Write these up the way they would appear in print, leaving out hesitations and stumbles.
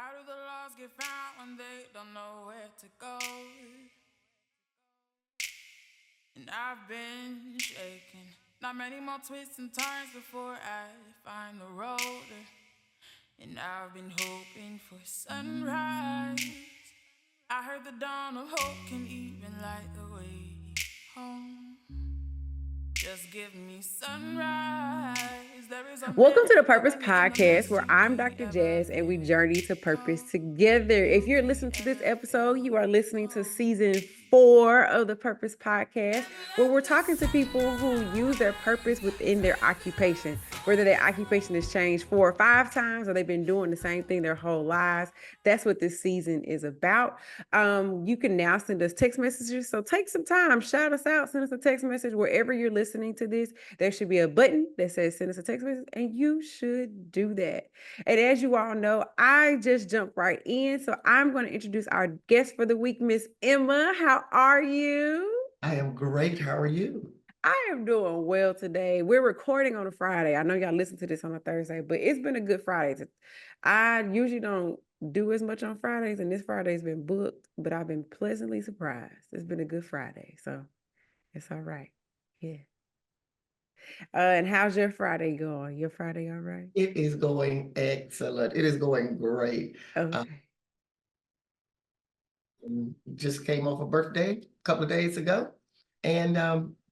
How do the laws get found when they don't know where to go? And I've been shaking. Not many more twists and turns before I find the road. And I've been hoping for sunrise. I heard the dawn of hope can even light the way home. Just give me sunrise. Welcome to the Purpose Podcast, where I'm Dr. Jazz and we journey to purpose together. If you're listening to this episode, you are listening to season 4 of the Purpose Podcast, where we're talking to people who use their purpose within their occupation, whether their occupation has changed 4 or 5 times or they've been doing the same thing their whole lives. That's what this season is about. You can now send us text messages. So take some time, shout us out, send us a text message wherever you're listening to this. There should be a button that says send us a text message, and you should do that. And as you all know, I just jumped right in. So I'm going to introduce our guest for the week, Miss Emma. How are you? I am great. How are you? I am doing well today. We're recording on a Friday. I know y'all listen to this on a Thursday, but it's been a good Friday. I usually don't do as much on Fridays, and this Friday's been booked, but I've been pleasantly surprised. It's been a good Friday, so it's all right. Yeah. And how's your Friday going? Your Friday all right? It is going excellent. It is going great. Okay. Just came off a birthday a couple of days ago, and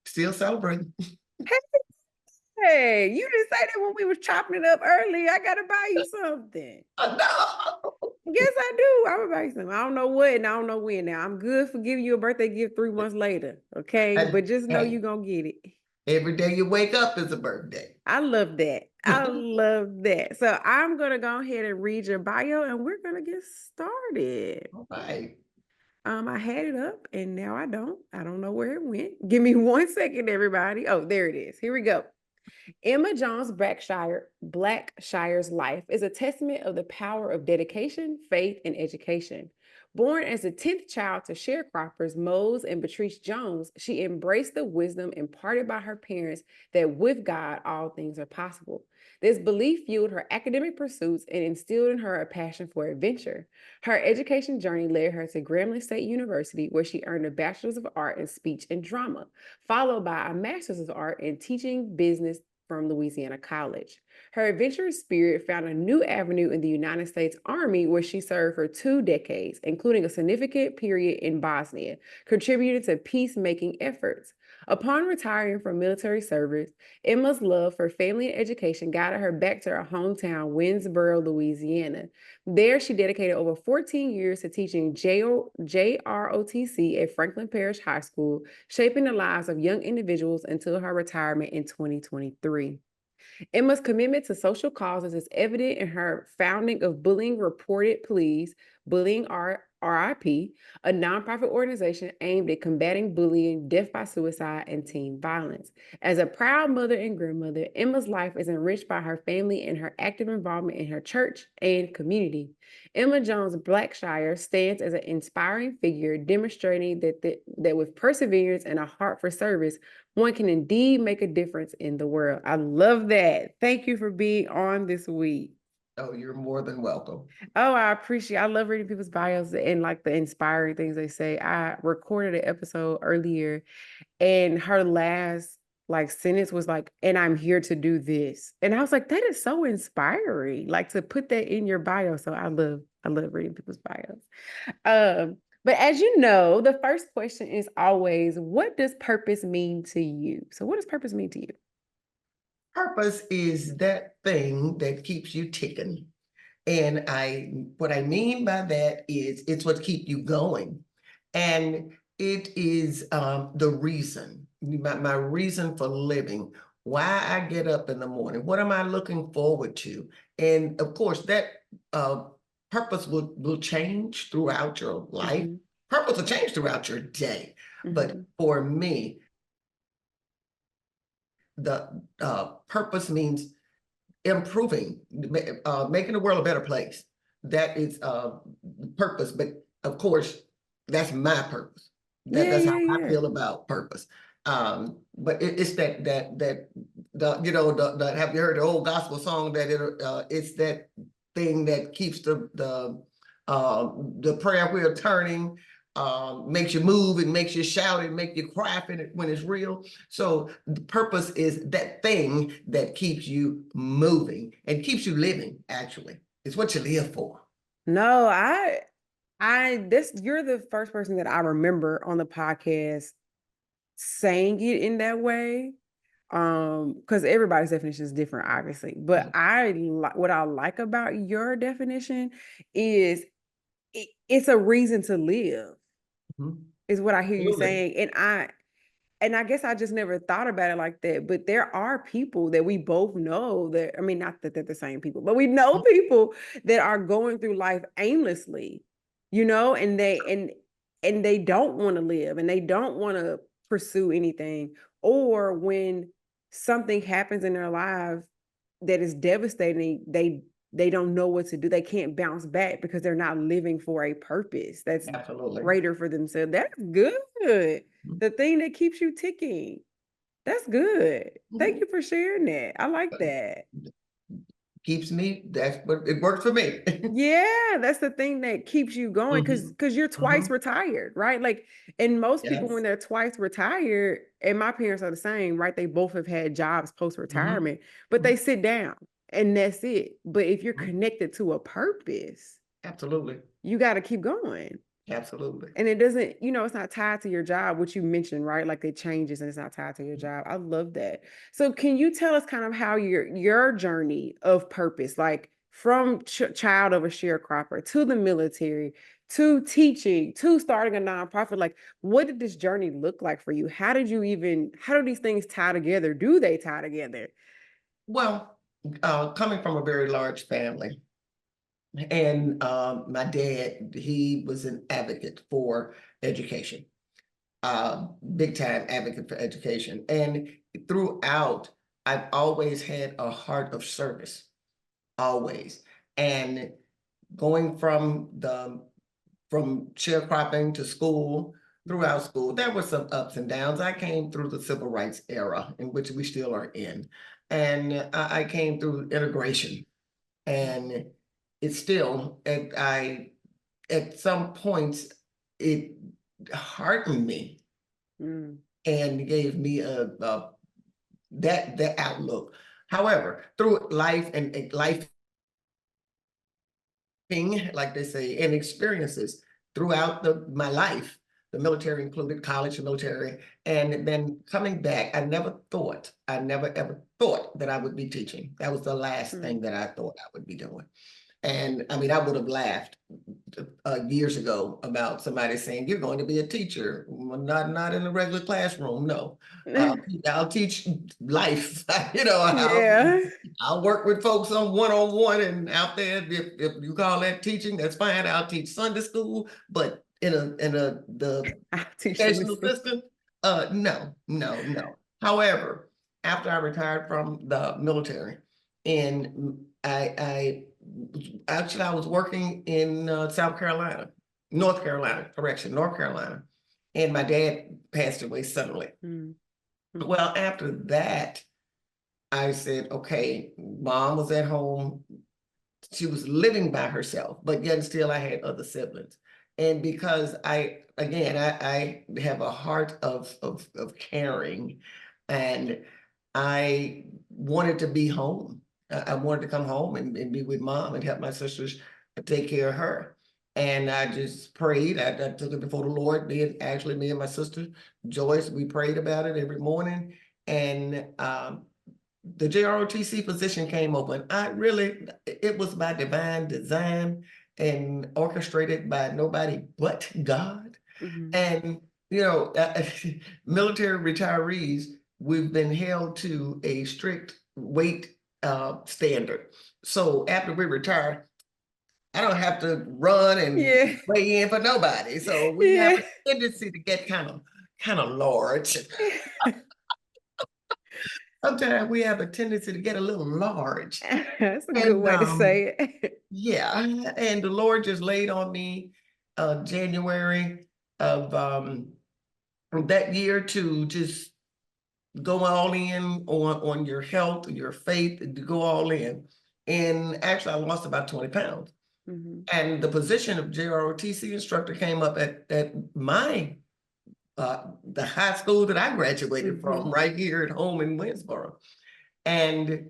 still celebrating. Hey, you didn't say that when we was chopping it up early. I gotta buy you something. No. Yes, I do. I'm gonna buy you something. I don't know what and I don't know when. Now I'm good for giving you a birthday gift 3 months later. Okay, but just know you're gonna get it. Every day you wake up is a birthday. I love that. I love that. So I'm gonna go ahead and read your bio and we're gonna get started. All right. I had it up and now I don't. I don't know where it went. Give me 1 second, everybody. Oh, there it is. Here we go. Emma Jones Blackshire's life is a testament of the power of dedication, faith, and education. Born as the 10th child to sharecroppers Mose and Beatrice Jones, she embraced the wisdom imparted by her parents that with God, all things are possible. This belief fueled her academic pursuits and instilled in her a passion for adventure. Her education journey led her to Grambling State University, where she earned a Bachelor of Arts in Speech and Drama, followed by a Master's of Art in Teaching Business from Louisiana College. Her adventurous spirit found a new avenue in the United States Army, where she served for 2 decades, including a significant period in Bosnia, contributing to peacemaking efforts. Upon retiring from military service, Emma's love for family and education guided her back to her hometown, Winsboro, Louisiana. There, she dedicated over 14 years to teaching JROTC at Franklin Parish High School, shaping the lives of young individuals until her retirement in 2023. Emma's commitment to social causes is evident in her founding of Bullying Reported Please, Bullying RIP, a nonprofit organization aimed at combating bullying, death by suicide, and teen violence. As a proud mother and grandmother, Emma's life is enriched by her family and her active involvement in her church and community. Emma Jones Blackshire stands as an inspiring figure, demonstrating that with perseverance and a heart for service, one can indeed make a difference in the world. I love that. Thank you for being on this week. Oh, you're more than welcome. Oh, I love reading people's bios and like the inspiring things they say. I recorded an episode earlier and her last like sentence was like, and I'm here to do this. And I was like, that is so inspiring, like to put that in your bio. So I love reading people's bios. But as you know, the first question is always, what does purpose mean to you? So what does purpose mean to you? Purpose is that thing that keeps you ticking. And what I mean by that is it's what keeps you going. And it is the reason, my reason for living, why I get up in the morning, what am I looking forward to? And of course, that purpose will change throughout your life. Mm-hmm. Purpose will change throughout your day. Mm-hmm. But for me, the purpose means improving, making the world a better place. That is purpose. But of course, that's my purpose. That's how I feel about purpose. But it's that have you heard the old gospel song that it's that thing that keeps the prayer wheel turning, makes you move and makes you shout and make you cry when it's real. So the purpose is that thing that keeps you moving and keeps you living, actually. It's what you live for. No, you're the first person that I remember on the podcast saying it in that way. Because everybody's definition is different, obviously. But what I like about your definition is it's a reason to live, is what I hear you saying. And I guess I just never thought about it like that. But there are people that we both know that, I mean, not that they're the same people, but we know people that are going through life aimlessly, and they don't want to live and they don't want to pursue anything. Or when something happens in their life that is devastating, they don't know what to do. They can't bounce back because they're not living for a purpose that's Absolutely greater for themselves. That's good. The thing that keeps you ticking. That's good. Thank you for sharing that. I like that. Keeps me, that's what it works for me. Yeah, that's the thing that keeps you going, because you're twice retired, right? Like, and most people when they're twice retired, and my parents are the same, right? They both have had jobs post-retirement, but they sit down and that's it. But if you're connected to a purpose, absolutely, you got to keep going. Absolutely. And it doesn't, it's not tied to your job, which you mentioned, right? Like it changes and it's not tied to your job. I love that. So can you tell us kind of how your journey of purpose, like from child of a sharecropper to the military, to teaching, to starting a nonprofit, like what did this journey look like for you? How do these things tie together? Do they tie together? Well, coming from a very large family, and my dad, he was an advocate for education, big time advocate for education. And throughout, I've always had a heart of service, always. And going from sharecropping to school, throughout school, there were some ups and downs. I came through the civil rights era, in which we still are in. And I came through integration. And it's still, at some points, it heartened me and gave me that outlook. However, through life and life, like they say, and experiences throughout my life, the military included, college, military, and then coming back, I never ever thought that I would be teaching. That was the last thing that I thought I would be doing. And I mean, I would have laughed years ago about somebody saying, you're going to be a teacher. Well, not in a regular classroom, no. I'll teach life, I'll work with folks on one-on-one, and out there, if you call that teaching, that's fine. I'll teach Sunday school, but in the educational system, no. However, after I retired from the military, and I was working in North Carolina, and my dad passed away suddenly. Well, after that, I said, okay, mom was at home. She was living by herself, but yet still I had other siblings. And because I have a heart of caring, and I wanted to be home. I wanted to come home and be with mom and help my sisters take care of her. And I just prayed. I took it before the Lord. Me and my sister Joyce, we prayed about it every morning. And the JROTC position came open. It was by divine design and orchestrated by nobody but God. And military retirees, we've been held to a strict weight standard. So after we retire, I don't have to run and weigh in for nobody. So we have a tendency to get kind of large. Sometimes we have a tendency to get a little large. That's a good way to say it. Yeah, and the Lord just laid on me January of that year to just go all in on your health, your faith, to go all in. And actually, I lost about 20 pounds. Mhm. And the position of JROTC instructor came up at my the high school that I graduated from, right here at home in Winsboro. And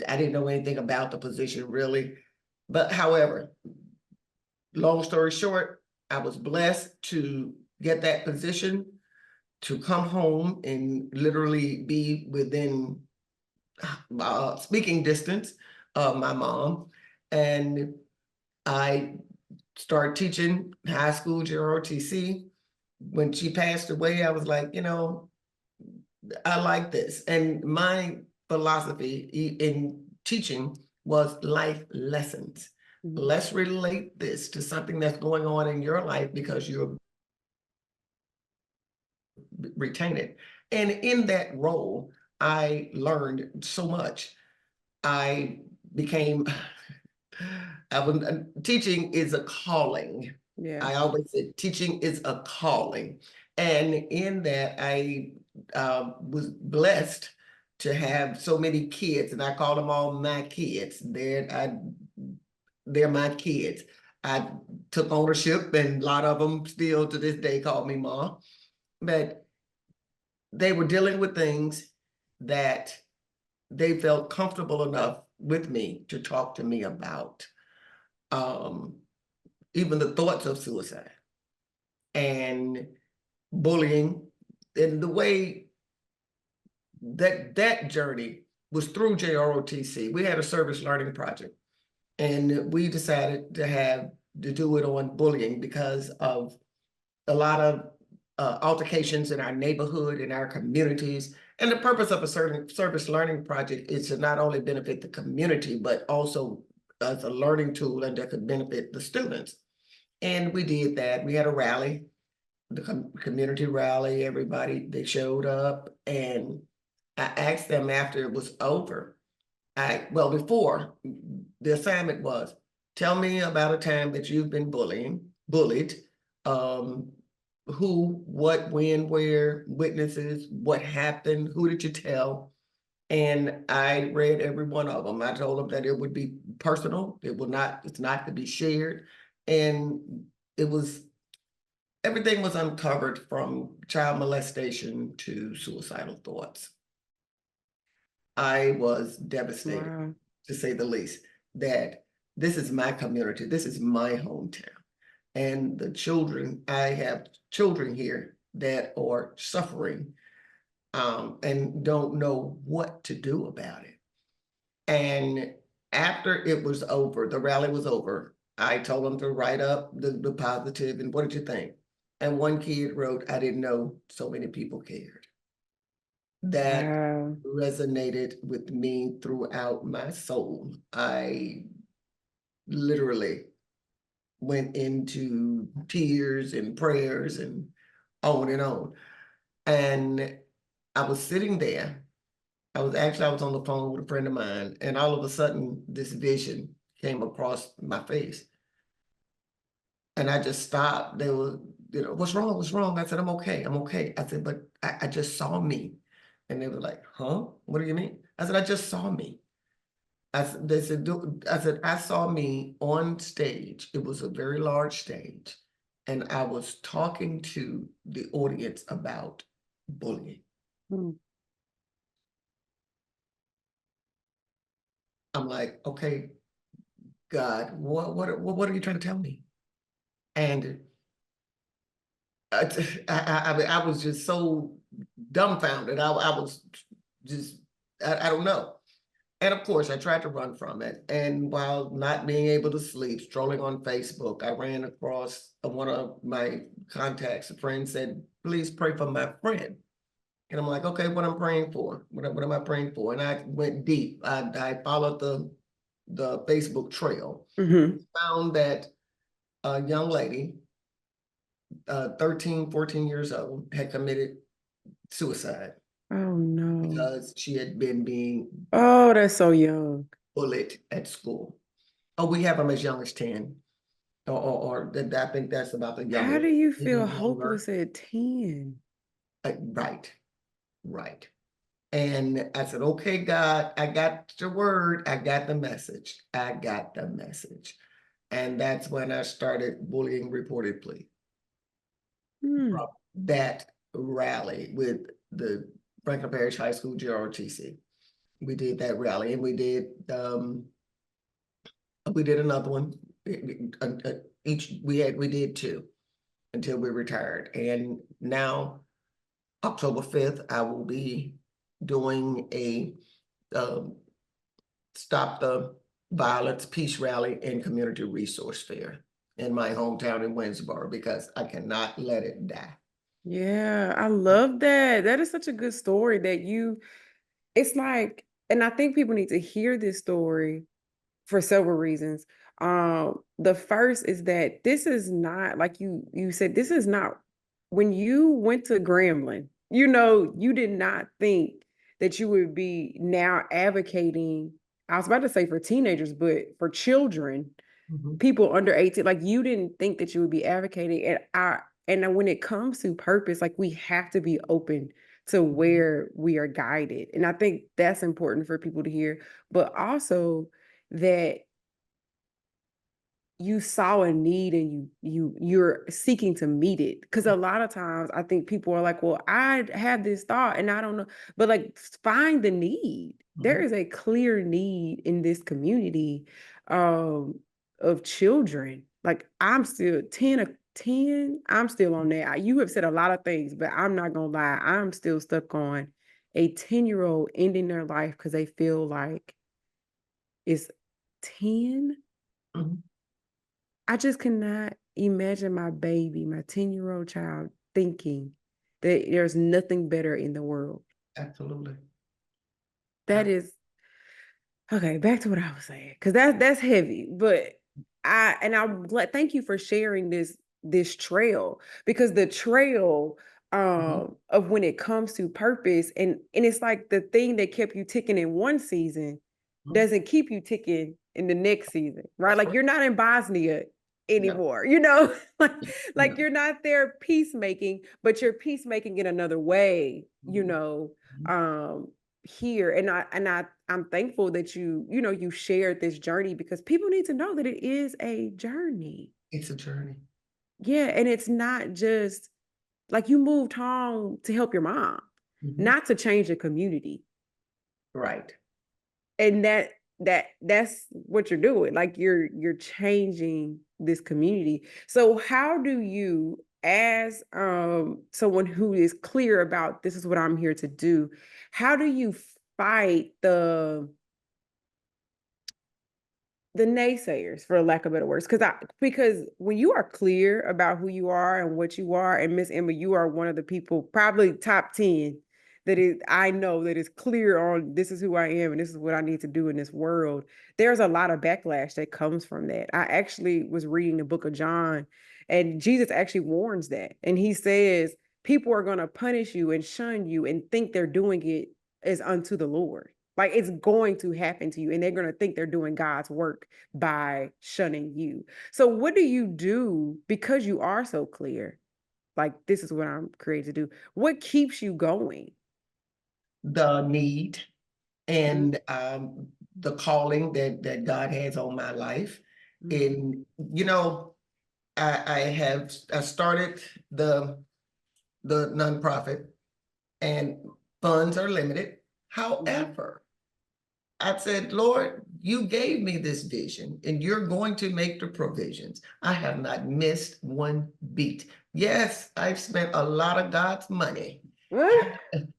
I didn't know anything about the position really. But however, long story short, I was blessed to get that position, to come home and literally be within speaking distance of my mom. And I started teaching high school JROTC. When she passed away, I was like, you know, I like this. And my philosophy in teaching was life lessons. Mhm. Let's relate this to something that's going on in your life because you're retain it. And in that role, I learned so much. I became, teaching is a calling. Yeah. I always said teaching is a calling. And in that, I was blessed to have so many kids, and I call them all my kids. They're my kids. I took ownership, and a lot of them still to this day call me mom. But they were dealing with things that they felt comfortable enough with me to talk to me about. Even the thoughts of suicide and bullying, and the way that journey was through JROTC. We had a service learning project, and we decided to do it on bullying because of a lot of altercations in our neighborhood, in our communities. And the purpose of a certain service learning project is to not only benefit the community, but also as a learning tool and that could benefit the students. And we did that. We had a rally, the community rally, everybody, they showed up, and I asked them after it was over, before, the assignment was, tell me about a time that you've been bullied, who, what, when, where, witnesses, what happened, who did you tell? And I read every one of them. I told them that it would be personal. It's not to be shared. And everything was uncovered from child molestation to suicidal thoughts. I was devastated, Wow. to say the least, that this is my community. This is my hometown. And I have children here that are suffering and don't know what to do about it. And after it was over, the rally was over, I told them to write up the positive and what did you think? And one kid wrote, I didn't know so many people cared. That Wow. resonated with me throughout my soul. I literally went into tears and prayers and on and on. And I was sitting there. I was on the phone with a friend of mine, and all of a sudden this vision came across my face. And I just stopped. They were, what's wrong? What's wrong? I said, I'm okay. I'm okay. I said, but I just saw me. And they were like, huh? What do you mean? I said, I just saw me. They said, I saw me on stage. It was a very large stage. And I was talking to the audience about bullying. Hmm. I'm like, okay, God, what are you trying to tell me? And I was just so dumbfounded. I was just, I don't know. And of course, I tried to run from it. And while not being able to sleep, strolling on Facebook, I ran across one of my contacts. A friend said, please pray for my friend. And I'm like, okay, what I'm praying for? What am I praying for? And I went deep. I followed the Facebook trail, found that a young lady, 13, 14 years old, had committed suicide. Oh no. Because she had been being that's so young. bullied at school. Oh, we have them as young as 10. Or I think that's about the youngest. How do you feel Even younger. hopeless at 10? Right. And I said, okay, God, I got your word. I got the message. I got the message. And that's when I started bullying reported plea. Hmm. From that rally with the Franklin Parish High School GROTC. We did that rally, and we did another one. We did two until we retired. And now October 5th, I will be doing a Stop the Violence Peace Rally and Community Resource Fair in my hometown in Winsboro, because I cannot let it die. Yeah, I love that. That is such a good story that it's like, and I think people need to hear this story for several reasons. The first is that this is not, like you said, this is not, when you went to Grambling, you did not think that you would be now advocating, I was about to say for teenagers, but for children, people under 18, like you didn't think that you would be advocating. And when it comes to purpose, like we have to be open to where we are guided. And I think that's important for people to hear, but also that you saw a need and you're seeking to meet it. Because a lot of times I think people are like, well, I have this thought and I don't know, but like find the need. There is a clear need in this community of children. Like I'm still 10, I'm still on that. You have said a lot of things, but I'm not gonna lie, I'm still stuck on a 10-year-old ending their life because they feel like it's 10. Mhm. I just cannot imagine my baby, my 10-year-old child, thinking that there's nothing better in the world. Absolutely. That is okay. Back to what I was saying, because that's heavy. But I'm glad. Thank you for sharing this trail, because the trail of when it comes to purpose, and it's like the thing that kept you ticking in one season doesn't keep you ticking in the next season, right? Like you're not in Bosnia No, anymore, like no. you're not there peacemaking, but you're peacemaking in another way, here. I'm thankful that you shared this journey, because people need to know that it is a journey. It's a journey. Yeah, and it's not just like you moved home to help your mom, not to change the community. Right. And that's what you're doing. Like you're changing this community. So how do you, as someone who is clear about this is what I'm here to do, how do you fight the naysayers, for lack of better words? Because when you are clear about who you are and what you are, and Miss Emma, you are one of the people, probably top 10, I know that is clear on this is who I am and this is what I need to do in this world. There's a lot of backlash that comes from that. I actually was reading the book of John, and Jesus actually warns that. And he says, people are going to punish you and shun you and think they're doing it as unto the Lord. Like it's going to happen to you, and they're going to think they're doing God's work by shunning you. So what do you do, because you are so clear? Like, this is what I'm created to do. What keeps you going? The need and the calling that God has on my life. And I started the nonprofit, and funds are limited. However, I said, Lord, you gave me this vision and you're going to make the provisions. I have not missed one beat. Yes, I've spent a lot of God's money,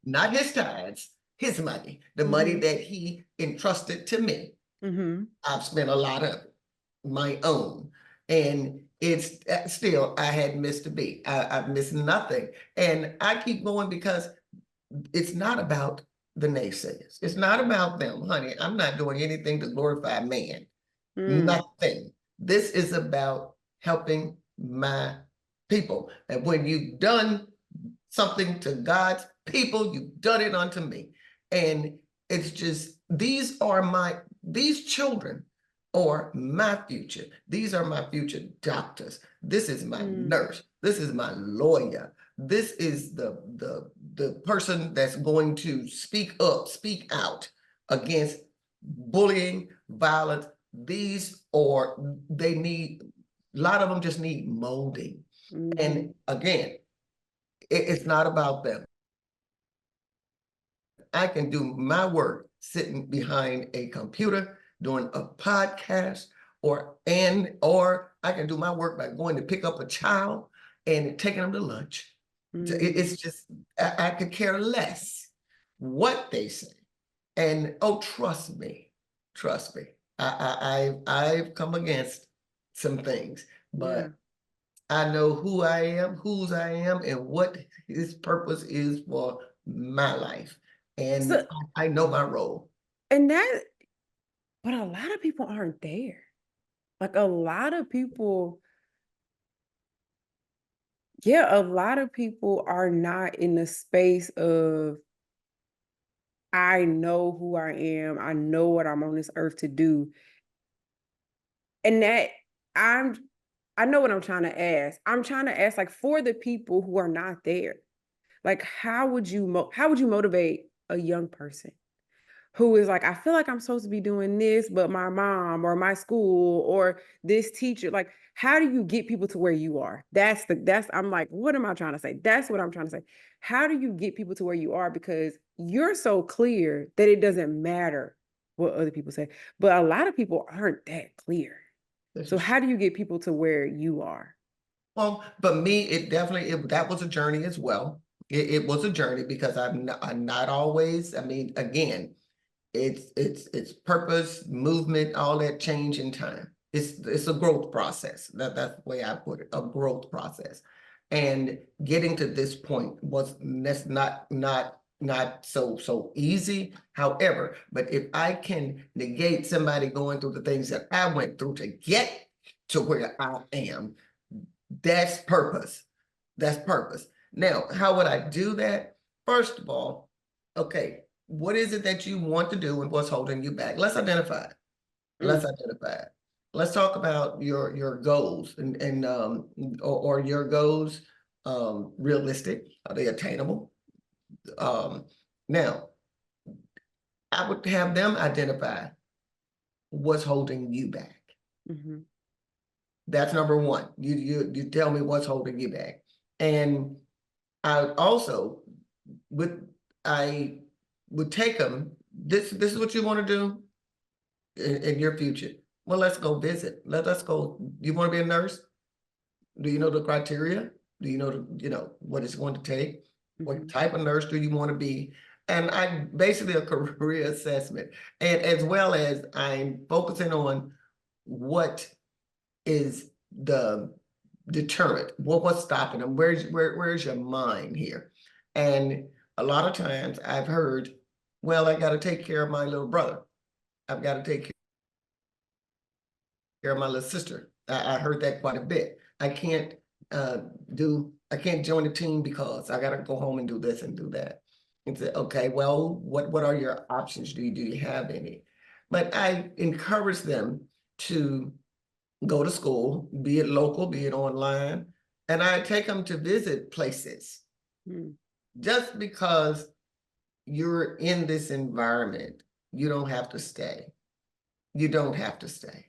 not his tithes, his money, the money that he entrusted to me. I've spent a lot of my own. And it's still, I hadn't missed a beat. I've missed nothing. And I keep going because it's not about the naysayers. It's not about them, honey. I'm not doing anything to glorify man. Nothing. This is about helping my people. And when you've done something to God's people, you've done it unto me. And it's just, these children are my future. These are my future doctors. This is my nurse. This is my lawyer. This is the person that's going to speak up, speak out against bullying, violence. These or they need, a lot of them just need molding. And again, it's not about them. I can do my work sitting behind a computer, doing a podcast, or I can do my work by going to pick up a child and taking them to lunch. It's just, I could care less what they say. And trust me, I've come against some things, but I know who I am, whose I am, and what his purpose is for my life. And So, I know my role. and that, but a lot of people aren't there. Like a lot of people, a lot of people are not in the space of, I know who I am. I know what I'm on this earth to do. And that I know what I'm trying to ask. I'm trying to ask, like, for the people who are not there, like, how would you motivate a young person who is like, I feel like I'm supposed to be doing this, but my mom or my school or this teacher, like, how do you get people to where you are? I'm like, what am I trying to say? That's what I'm trying to say. How do you get people to where you are? Because you're so clear that it doesn't matter what other people say. But a lot of people aren't that clear. So how do you get people to where you are? Well, but me, that was a journey as well. It was a journey because I'm not always, I mean, again, it's purpose, movement, all that change in time. It's a growth process. That's the way I put it, a growth process. And getting to this point that's not so easy. However, but if I can negate somebody going through the things that I went through to get to where I am, that's purpose. That's purpose. Now, how would I do that? First of all, okay, what is it that you want to do and what's holding you back? Let's identify it. Let's identify it. Let's talk about your goals and or your goals realistic? Are they attainable? Now, I would have them identify what's holding you back. That's number one. You tell me what's holding you back. And I also I would take them, this is what you want to do in your future. Well, let's go visit. Let us go. You want to be a nurse? Do you know the criteria? Do you know what it's going to take? What type of nurse do you want to be? And I basically a career assessment. And as well as I'm focusing on what is the deterrent. What's stopping them? Where's your mind here? And a lot of times I've heard, well, I got to take care of my little brother. I've got to take care of my little sister. I heard that quite a bit. I can't join the team because I got to go home and do this and do that. And say, okay, well, what are your options? Do you have any? But I encourage them to go to school, be it local, be it online, and I take them to visit places. Just because you're in this environment, you don't have to stay. You don't have to stay.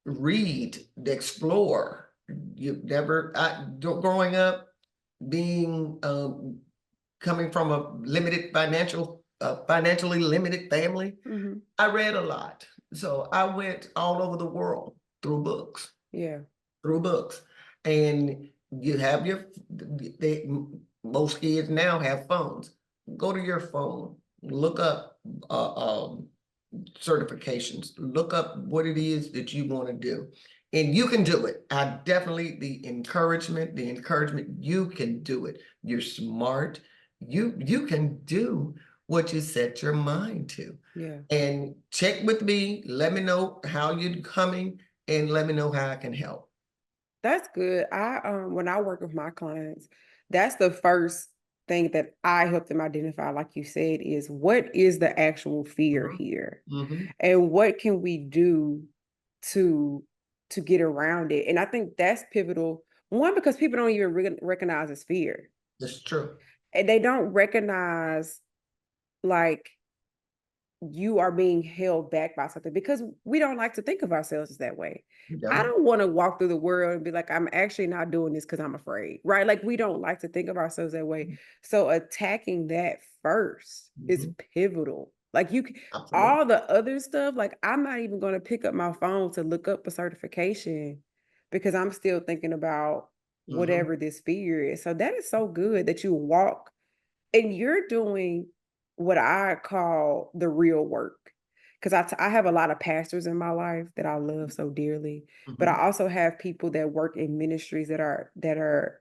Read, explore. Growing up, being coming from a financially limited family, I read a lot. So I went all over the world through books. Through books. And you have most kids now have phones. Go to your phone, look up certifications, look up what it is that you want to do. And you can do it. The encouragement, you can do it. You're smart. You can do what you set your mind to. And check with me. Let me know how you're coming and let me know how I can help. That's good. When I work with my clients, that's the first thing that I help them identify, like you said, is what is the actual fear here? And what can we do to get around it? And I think that's pivotal One, because people don't even recognize it's fear. That's true. And they don't recognize like you are being held back by something, because we don't like to think of ourselves as that way. I don't want to walk through the world and be like, I'm actually not doing this because I'm afraid, right? Like, we don't like to think of ourselves that way. So attacking that first is pivotal. Like, all the other stuff, like, I'm not even going to pick up my phone to look up a certification because I'm still thinking about whatever this fear is. So that is so good that you walk and you're doing what I call the real work. Because I have a lot of pastors in my life that I love so dearly, but I also have people that work in ministries that are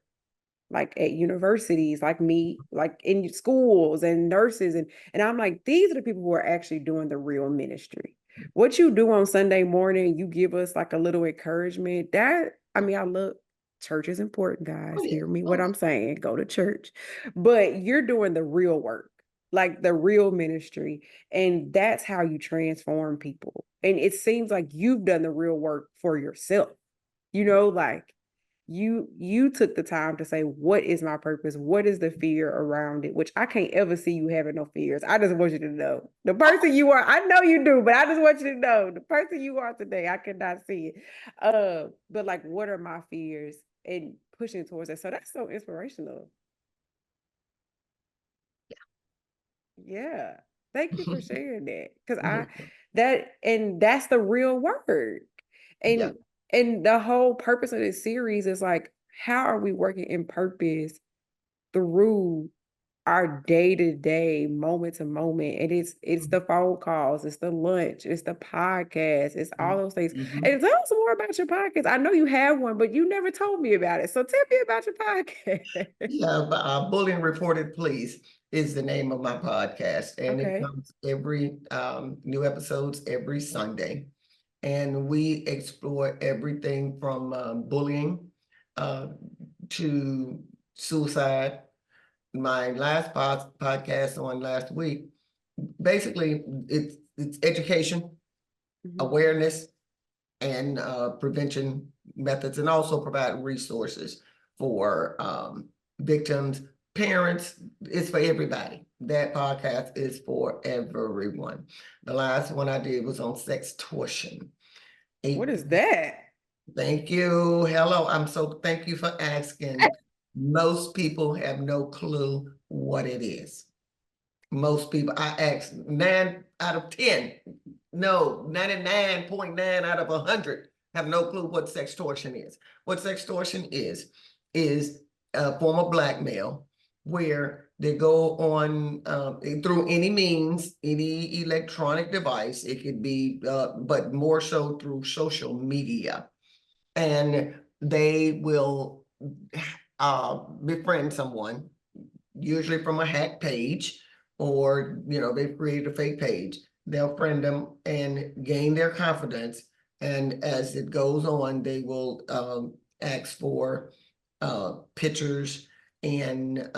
like at universities, like me, like in schools and nurses, and I'm like, these are the people who are actually doing the real ministry. What you do on Sunday morning, you give us like a little encouragement. I love church is important, guys. Hear me what I'm saying. Go to church. But you're doing the real work, like the real ministry, and that's how you transform people. And it seems like you've done the real work for yourself. Like you took the time to say, what is my purpose? What is the fear around it? Which I can't ever see you having no fears. I just want you to know the person you are. I know you do, but I just want you to know the person you are today. I cannot see it. But like, what are my fears and pushing towards that? So that's so inspirational. Yeah. Thank you for sharing that. Because that's the real word. And and the whole purpose of this series is like, how are we working in purpose through our day-to-day, moment to moment? And it's the phone calls, it's the lunch, it's the podcast, it's all those things. And tell us more about your podcast. I know you have one, but you never told me about it. So tell me about your podcast. Yeah, Bullying Reported, Please is the name of my podcast. And it comes every new episodes every Sunday. And we explore everything from bullying to suicide. My last podcast on last week, basically it's education, awareness, and prevention methods, and also provide resources for victims, parents. It's for everybody. That podcast is for everyone. The last one I did was on sextortion. What is that? Thank you. Hello. Thank you for asking. Most people have no clue what it is. Most people, I asked 9 out of 10. No, 99.9 out of 100 have no clue what sextortion is. What sextortion is a form of blackmail where they go on through any means, any electronic device. It could be, but more so through social media. And they will befriend someone, usually from a hack page, or they've created a fake page. They'll friend them and gain their confidence, and as it goes on, they will ask for pictures and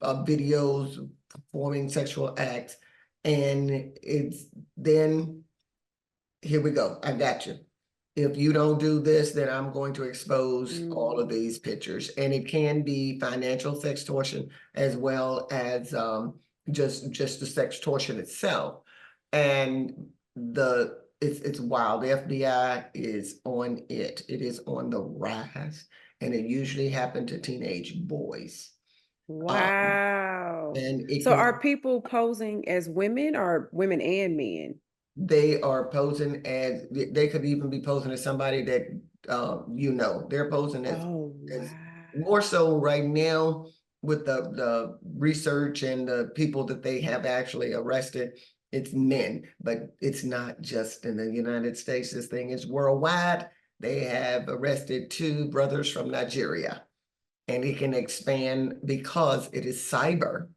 videos performing sexual acts. And it's then, here we go, I got you. If you don't do this, then I'm going to expose all of these pictures. And it can be financial sextortion as well as just the sextortion itself. And it's wild. The FBI is on it. It is on the rise, and it usually happened to teenage boys. Wow. So are people posing as women, or women and men? They are posing as, they could even be posing as somebody that they're posing as, as more so right now with the research and the people that they have actually arrested. It's men, but it's not just in the United States. This thing is worldwide. They have arrested 2 brothers from Nigeria, and it can expand because it is cyber.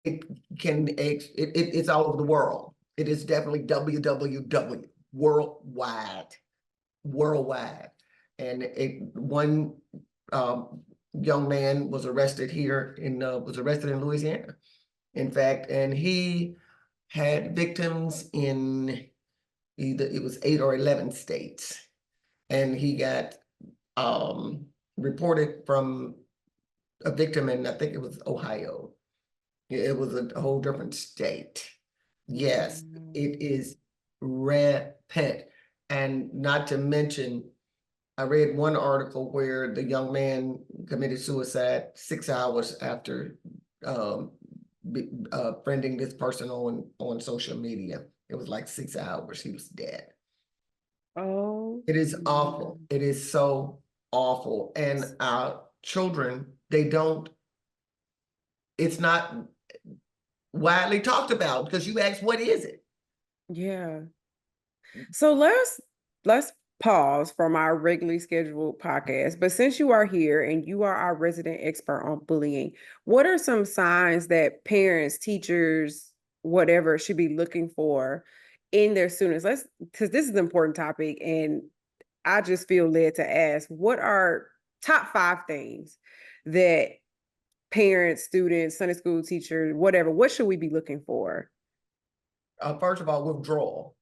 It's all over the world. It is definitely www, worldwide. And one young man was arrested in Louisiana, in fact, and he had victims in either it was 8 or 11 states. and he got reported from a victim in, I think it was Ohio. It was a whole different state. Yes, it is rampant. And not to mention, I read one article where the young man committed suicide 6 hours after friending this person on social media. It was like 6 hours. He was dead. Oh, It is awful. It is so awful. And our children, it's not widely talked about, because you asked, what is it? yeah. So let's pause from our regularly scheduled podcast. But since you are here and you are our resident expert on bullying, what are some signs that parents, teachers, whatever, should be looking for in their students? Because this is an important topic, and I just feel led to ask, what are top 5 things that parents, students, Sunday school teachers, whatever, what should we be looking for? First of all, withdrawal.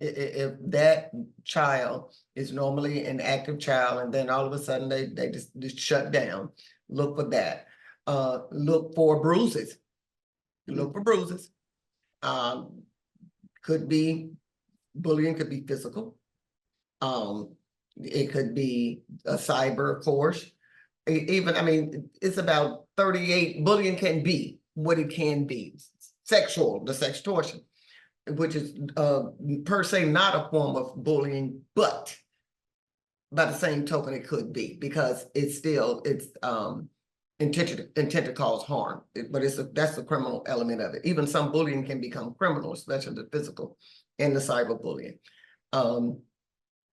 If that child is normally an active child and then all of a sudden they just shut down, look for that. Look for bruises. Look for bruises. Could be bullying, could be physical. It could be a cyber, of course. Even, I mean, it's about 38. Bullying can be what it can be. Sexual, the sextortion, which is per se not a form of bullying, but by the same token, it could be, because it's intent to cause harm. But that's the criminal element of it. Even some bullying can become criminal, especially the physical and the cyberbullying.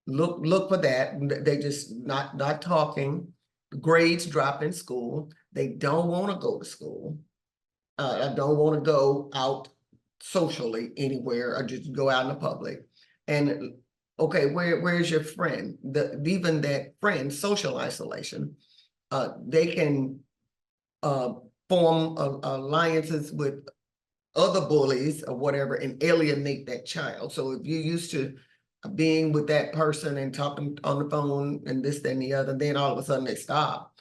Look for that. They just not talking. Grades drop in school. They don't want to go to school. I don't want to go out socially anywhere, or just go out in the public. And okay, where's your friend? Even that friend, social isolation. They can form alliances with other bullies or whatever and alienate that child. So if you're used to being with that person and talking on the phone and this, that, and the other, then all of a sudden they stop.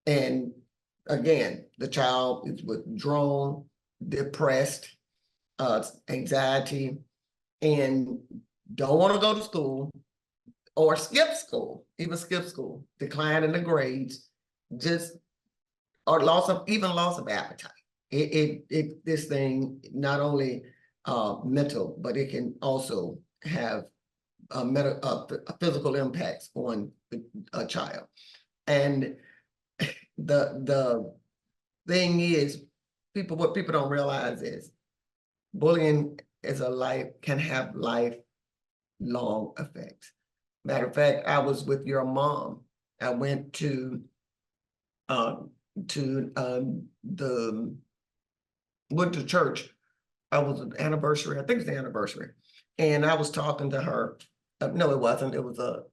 And again, the child is withdrawn, depressed, anxiety, and don't want to go to school, or skip school, decline in the grades, just, or loss of appetite. This thing not only mental, but it can also have a physical impacts on a child. And the thing is, what people don't realize is bullying can have lifelong effects. Matter of fact, I was with your mom. I went to church. I was an anniversary. I think it's the anniversary, and I was talking to her. No, it wasn't. It was a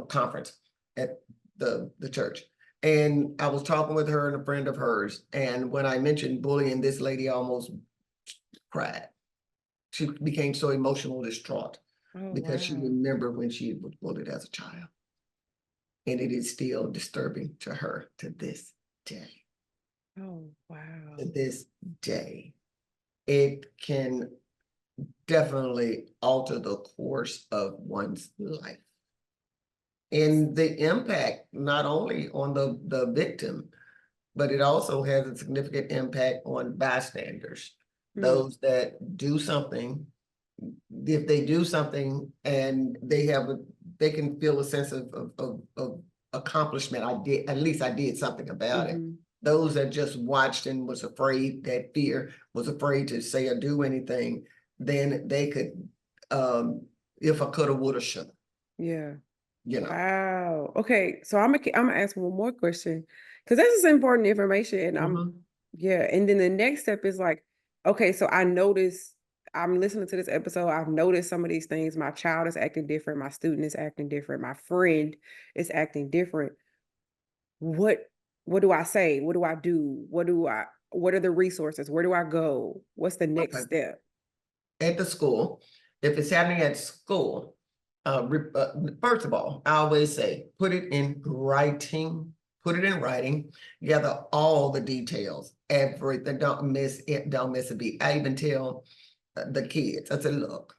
conference at the church, and I was talking with her and a friend of hers. And when I mentioned bullying, this lady almost cried. She became so emotional, distraught, because she remembered when she was bullied as a child. And it is still disturbing to her to this day. Oh, wow. To this day. It can definitely alter the course of one's life. And the impact, not only on the victim, but it also has a significant impact on bystanders. Those that do something, if they do something and they can feel a sense of accomplishment. At least I did something about it. Those that just watched and was afraid to say or do anything, then they could, if I coulda, woulda, shoulda. Yeah. You know. Wow. Okay. So I'm gonna ask one more question, because this is important information. And and then the next step is like, okay, so I'm listening to this episode. I've noticed some of these things. My child is acting different. My student is acting different. My friend is acting different. What do I say? What do I do? What are the resources? Where do I go? What's the next step? At the school, if it's happening at school, First of all, I always say, put it in writing, gather all the details, everything, don't miss it, don't miss a beat. I even tell the kids, I said, look,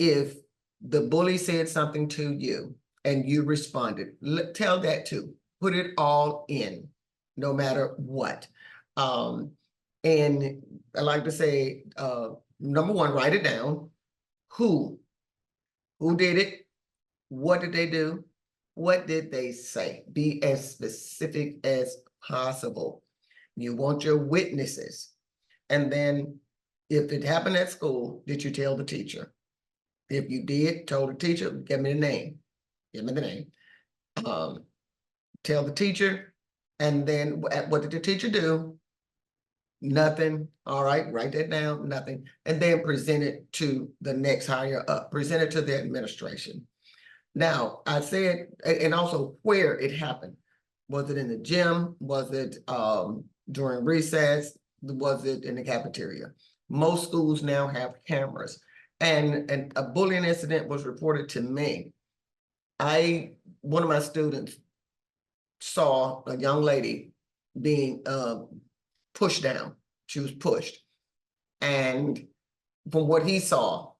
if the bully said something to you and you responded, tell that too, put it all in, no matter what. And I like to say, number one, write it down. Who did it? What did they do? What did they say? Be as specific as possible. You want your witnesses. And then if it happened at school, did you tell the teacher? If you did, told the teacher, give me the name. Give me the name. Tell the teacher. And then what did the teacher do? Nothing. All right, write that down, nothing. And then present it to the next higher up, present it to the administration. Now, I said, and also where it happened. Was it in the gym? Was it during recess? Was it in the cafeteria? Most schools now have cameras. And a bullying incident was reported to me. One of my students saw a young lady being pushed down. She was pushed. And from what he saw,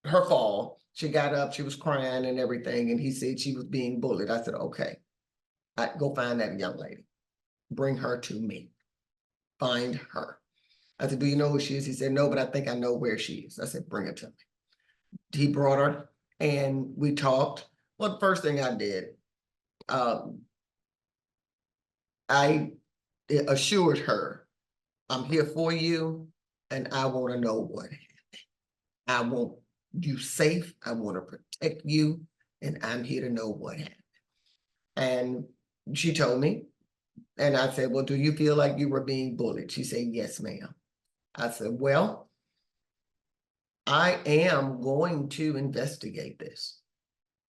her fall, she got up, she was crying and everything, and he said she was being bullied. I said, okay, go find that young lady. Bring her to me. Find her. I said, do you know who she is? He said, no, but I think I know where she is. I said, bring her to me. He brought her and we talked. Well, the first thing I did, I assured her, I'm here for you and I want to know what happened. I want you safe. I want to protect you and I'm here to know what happened. And she told me, and I said, well, do you feel like you were being bullied? She said, yes, ma'am. I said, well, I am going to investigate this.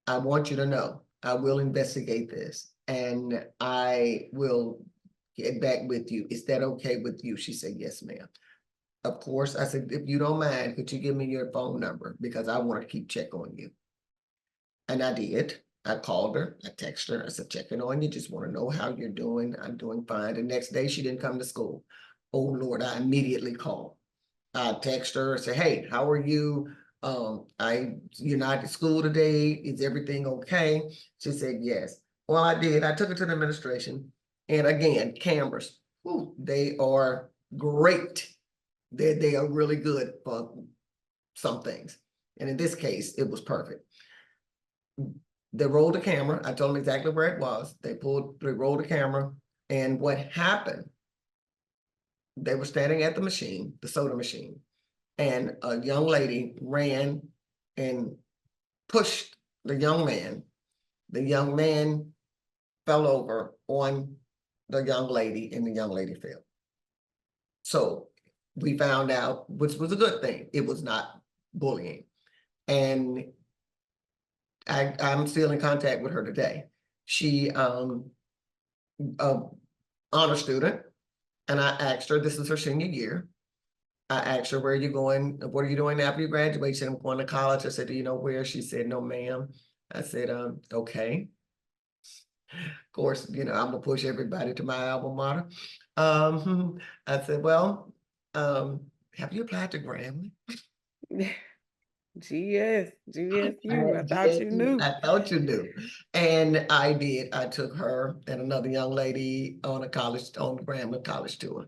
I want you to know I will investigate this and I will get back with you. Is that okay with you? She said, yes, ma'am. Of course, I said, if you don't mind, could you give me your phone number? Because I want to keep checking on you. And I did. I called her, I texted her, I said, checking on you, just want to know how you're doing. I'm doing fine. The next day she didn't come to school. Oh Lord, I immediately called. I texted her, said, hey, how are you? You're not at school today. Is everything okay? She said, yes. Well, I did. I took her to the administration. And again, cameras, they are great. They are really good for some things. And in this case, it was perfect. They rolled the camera. I told them exactly where it was. They rolled the camera. And what happened, they were standing at the machine, the soda machine, and a young lady ran and pushed the young man. The young man fell over on the young lady and the young lady fell. So we found out, which was a good thing, it was not bullying. And I'm still in contact with her today. She honor student, and I asked her, this is her senior year. I asked her, where are you going? What are you doing after you graduate? She said, I'm going to college. I said, do you know where? She said, no, ma'am. I said, okay. Of course, I'm gonna push everybody to my alma mater. I said, well, have you applied to Grambling? GSU. I thought you knew. I thought you knew. And I did. I took her and another young lady on the Grambling College tour.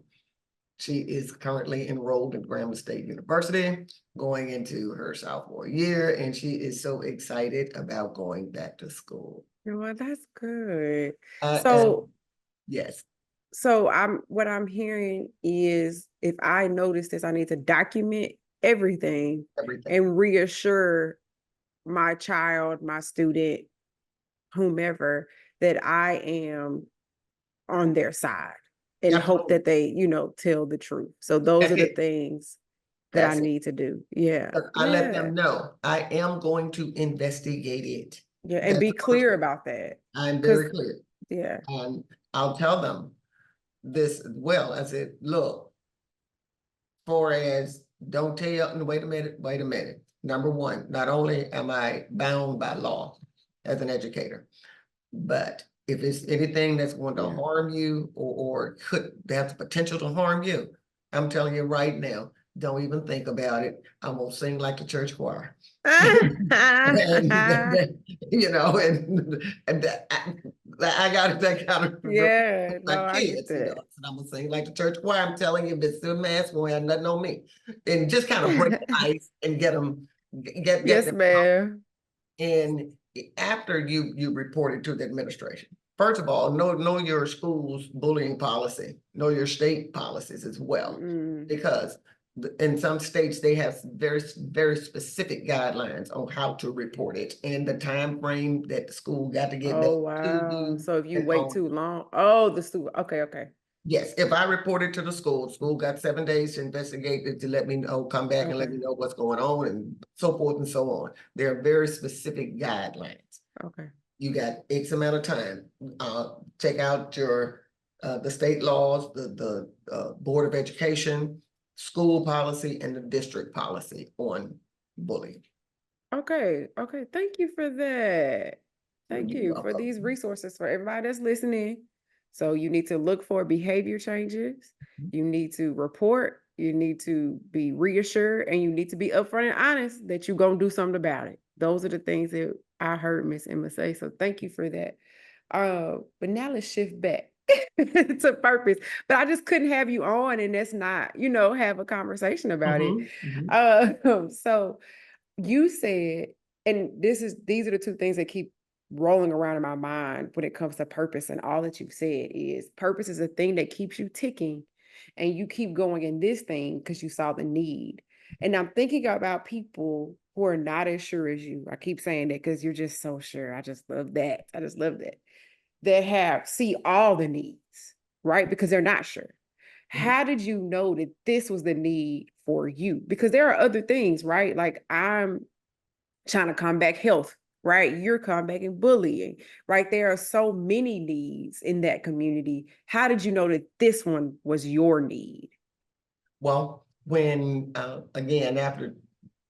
She is currently enrolled in Grambling State University, going into her sophomore year, and she is so excited about going back to school. Well, that's good. Yes. So what I'm hearing is, if I notice this, I need to document everything and reassure my child, my student, whomever, that I am on their side and hope that they, tell the truth. So those are the things that I need to do. Yeah. I let them know I am going to investigate it. Yeah. And be clear about that. I'm very clear. Yeah. And I'll tell them this as well. I said, look, don't tell, wait a minute. number one, not only am I bound by law as an educator, but if it's anything that's going to harm you or could have the potential to harm you, I'm telling you right now, don't even think about it. I'm gonna sing like the church choir. And, you know, and I got that kind of Yeah, no, my I get kids, you know, that. and I'm gonna sing like the church choir. I'm telling you, if it's still mask, won't have nothing on me, and just kind of break the ice and get them, get Yes, them. ma'am. And after you report it to the administration, first of all, know your school's bullying policy, know your state policies as well, because in some states they have very, very specific guidelines on how to report it and the time frame that the school got to get back Oh, to wow. you. So if you And wait too long, oh, the student, okay. yes, if I report it to the school got 7 days to investigate it, to let me know, come back and let me know what's going on and so forth and so on. There are very specific guidelines. Okay. You got X amount of time. Check out your the state laws, the Board of Education, school policy, and the district policy on bullying. Okay. Thank you for that. Thank You're you for welcome. these resources for everybody that's listening. So you need to look for behavior changes. You need to report. You need to be reassured, and you need to be upfront and honest that you're gonna do something about it. Those are the things that I heard Miss Emma say. So thank you for that. But now let's shift back to purpose. But I just couldn't have you on, and that's not, have a conversation about it. So you said, and these are the two things that keep rolling around in my mind when it comes to purpose, and all that you've said is purpose is a thing that keeps you ticking, and you keep going in this thing because you saw the need. And I'm thinking about people who are not as sure as you. I keep saying that because you're just so sure. I just love that. That see all the needs, right? Because they're not sure. How did you know that this was the need for you? Because there are other things, right? Like I'm trying to combat health, right? You're combating bullying, right? There are so many needs in that community. How did you know that this one was your need? Well, when again, after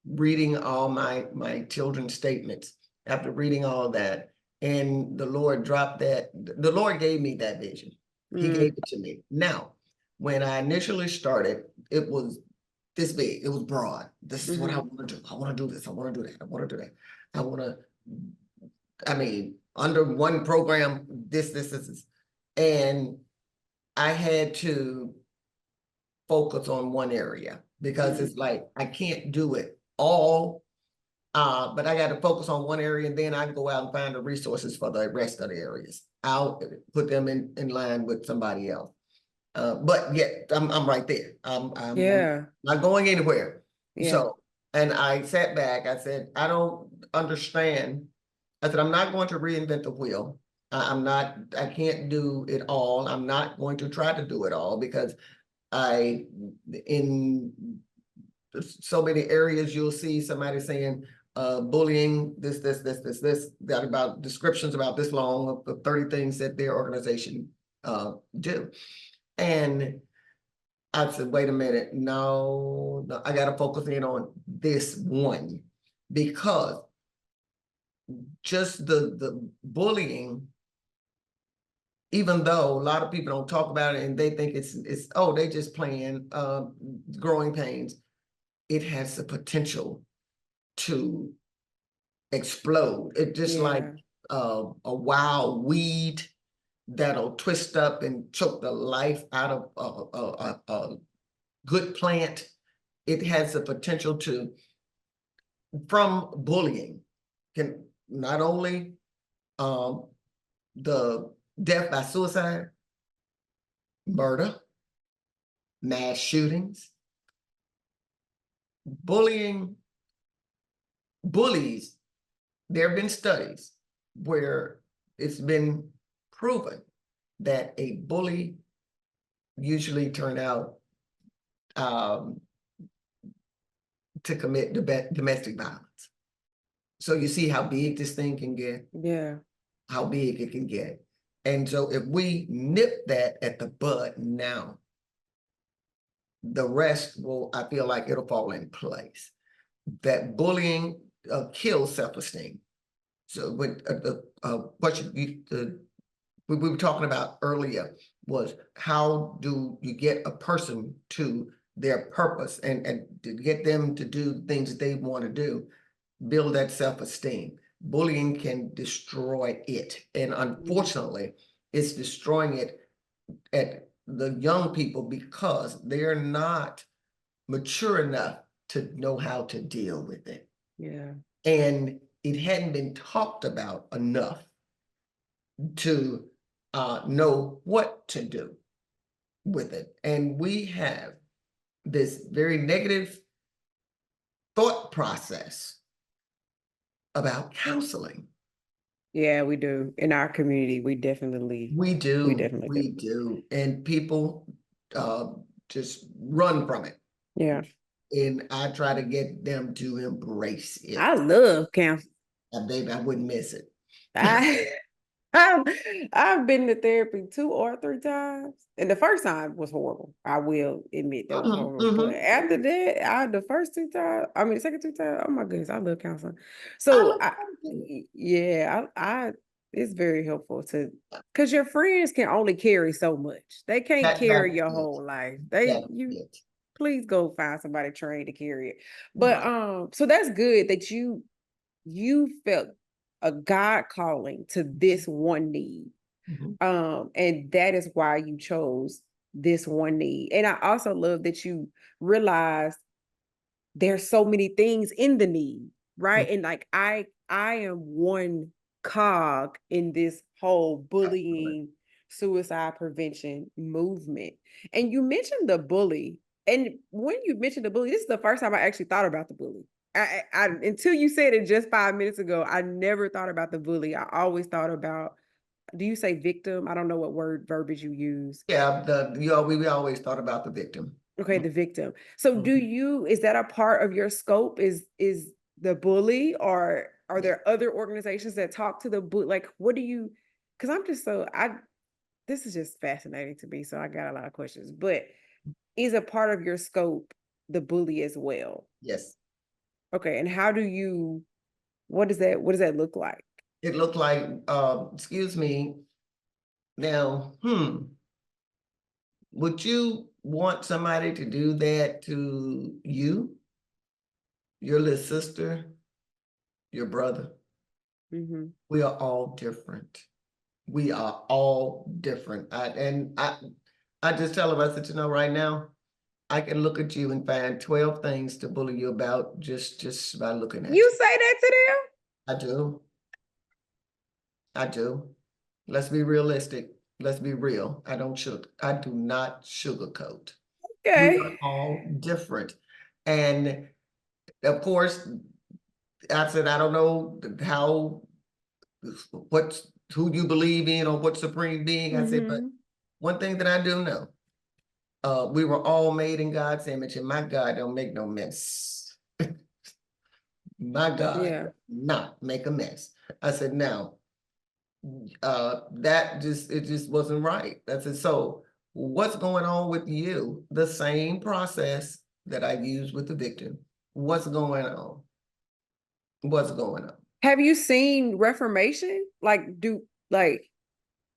reading all my children's statements, after reading all that, and the Lord gave me that vision. He gave it to me. Now, when I initially started, it was this big, it was broad. This is what I want to do. I want to do this. I want to do that. I want to do that. I want to, under one program, this. And I had to focus on one area because it's like, I can't do it all. But I got to focus on one area, and then I go out and find the resources for the rest of the areas. I'll put them in line with somebody else. But yet I'm right there. I'm not going anywhere. Yeah. So, and I sat back, I said, I don't understand. I said, I'm not going to reinvent the wheel. I can't do it all. I'm not going to try to do it all because in so many areas, you'll see somebody saying, bullying, this, got about descriptions about this long of 30 things that their organization do. And I said, wait a minute, no, I got to focus in on this one, because just the bullying, even though a lot of people don't talk about it and they think it's they just playing growing pains, it has the potential to explode. It's just like a wild weed that'll twist up and choke the life out of a good plant. It has the potential to, from bullying, can not only the death by suicide, murder, mass shootings, bullying, bullies. There have been studies where it's been proven that a bully usually turn out to commit domestic violence. So you see how big this thing can get? Yeah. How big it can get. And so if we nip that at the bud now, the rest will, I feel like it'll fall in place. that bullying kills self-esteem. So when what we were talking about earlier was how do you get a person to their purpose and to get them to do things that they want to do, build that self-esteem. Bullying can destroy it. And unfortunately, it's destroying it at the young people because they're not mature enough to know how to deal with it. Yeah. And it hadn't been talked about enough to know what to do with it. And we have this very negative thought process about counseling. Yeah, we do. In our community, we definitely do. And people just run from it. Yeah. And I try to get them to embrace it. I love counseling. And baby, I wouldn't miss it. I've been to therapy 2 or 3 times, and the first time was horrible. I will admit that was horrible. But after that, the first 2 times, I mean, the second 2 times, oh my goodness, I love counseling. So it's very helpful because your friends can only carry so much. They can't carry your whole life. Please go find somebody trained to carry it. But so that's good that you felt a God calling to this one need. And that is why you chose this one need. And I also love that you realized there's so many things in the need, right? And like I am one cog in this whole bullying, suicide prevention movement. And you mentioned the bully. And when you mentioned the bully, this is the first time I actually thought about the bully. I until you said it just 5 minutes ago, I never thought about the bully. I always thought about, do you say victim? I don't know what verbiage you use. Yeah, we always thought about the victim. Okay, the victim. So is that a part of your scope? Is the bully, or are there other organizations that talk to the bully? Like, what do you, because this is just fascinating to me. So I got a lot of questions, but is a part of your scope the bully as well? Yes. Okay, and what does that look like? It looked like, excuse me, now, would you want somebody to do that to you, your little sister, your brother? We are all different. We are all different. I just tell them, I said, right now, I can look at you and find 12 things to bully you about just by looking at you. You say that to them? I do. I do. Let's be realistic. Let's be real. I do not sugarcoat. Okay. We are all different. And of course, I said, I don't know who you believe in or what supreme being. I said, but one thing that I do know, we were all made in God's image, and my God don't make no mess. My God, not make a mess. I said, now, it just wasn't right. I said, so what's going on with you? The same process that I used with the victim. What's going on? What's going on? Have you seen reformation? Because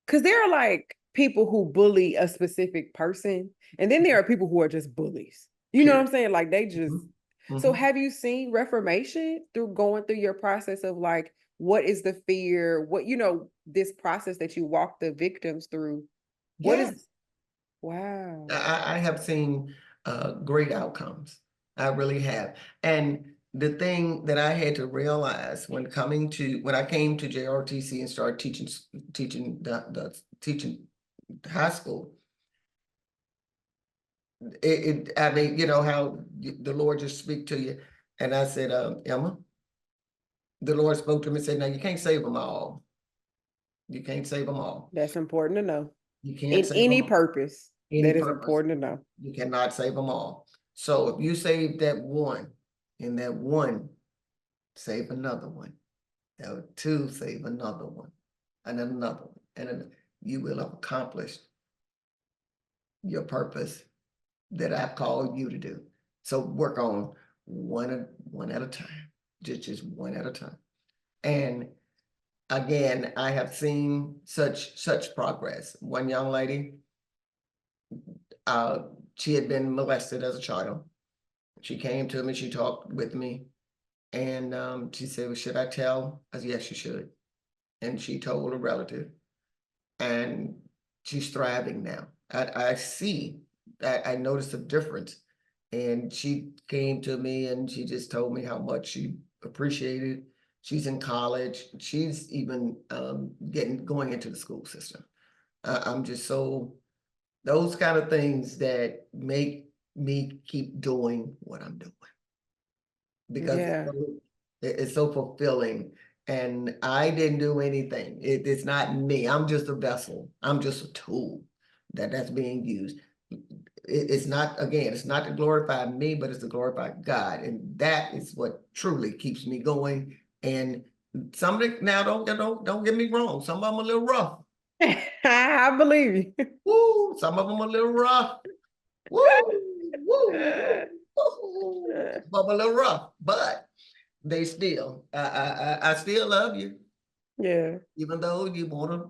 there are like people who bully a specific person, and then there are people who are just bullies. You know what I'm saying? Like they just. So have you seen reformation through going through your process of like, what is the fear? What, this process that you walk the victims through? Wow. I have seen great outcomes. I really have. And the thing that I had to realize when I came to JRTC and started teaching high school, I mean, how the Lord just speak to you. And I said, Emma, the Lord spoke to me and said, now you can't save them all. You can't save them all. That's important to know. You can't in save any them purpose. That is purpose. important to know. You cannot save them all. So if you save that one, and that one, save another one. That 2, save another one, and another one, and then you will have accomplished your purpose that I've called you to do. So work on one at a time, just one at a time. And again, I have seen such progress. One young lady, she had been molested as a child. She came to me, she talked with me, and she said, well, should I tell? I said, yes, you should. And she told a relative, and she's thriving now. I see that, I noticed a difference. And she came to me and she just told me how much she appreciated. She's in college. She's even going into the school system. I'm just so, those kind of things that make me keep doing what I'm doing, because Yeah. it's so fulfilling. And I didn't do anything. It's not me. I'm just a vessel. I'm just a tool that's being used. It's not, again, it's not to glorify me, but it's to glorify God. And that is what truly keeps me going. And some of it, now don't get me wrong. Some of them a little rough. I believe you. Woo, some of them a little rough. Woo, woo, woo. Some of them a little rough, but they still, I still love you. Yeah. Even though you want to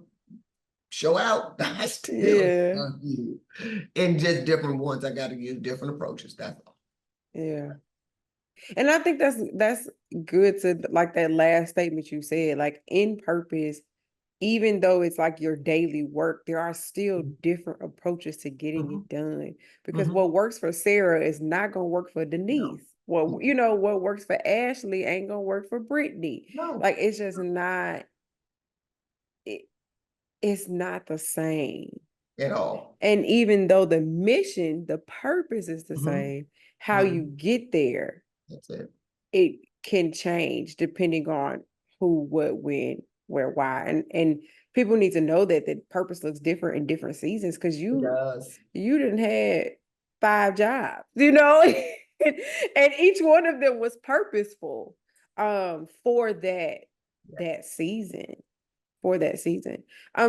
show out, I still Yeah. love you. In just different ones, I got to use different approaches. That's all. Yeah. And I think that's good to, like, that last statement you said, like, in purpose, even though it's like your daily work, there are still different approaches to getting it done. Because what works for Sarah is not going to work for Denise. Well, you know, what works for Ashley ain't going to work for Brittany. No. Like, it's just not, it's not the same At all. And even though the mission, the purpose is the same, how you get there, that's it can change depending on who, what, when, where, why. And people need to know that the purpose looks different in different seasons, because you didn't have 5 jobs, you know, and each one of them was purposeful for that season. For that season.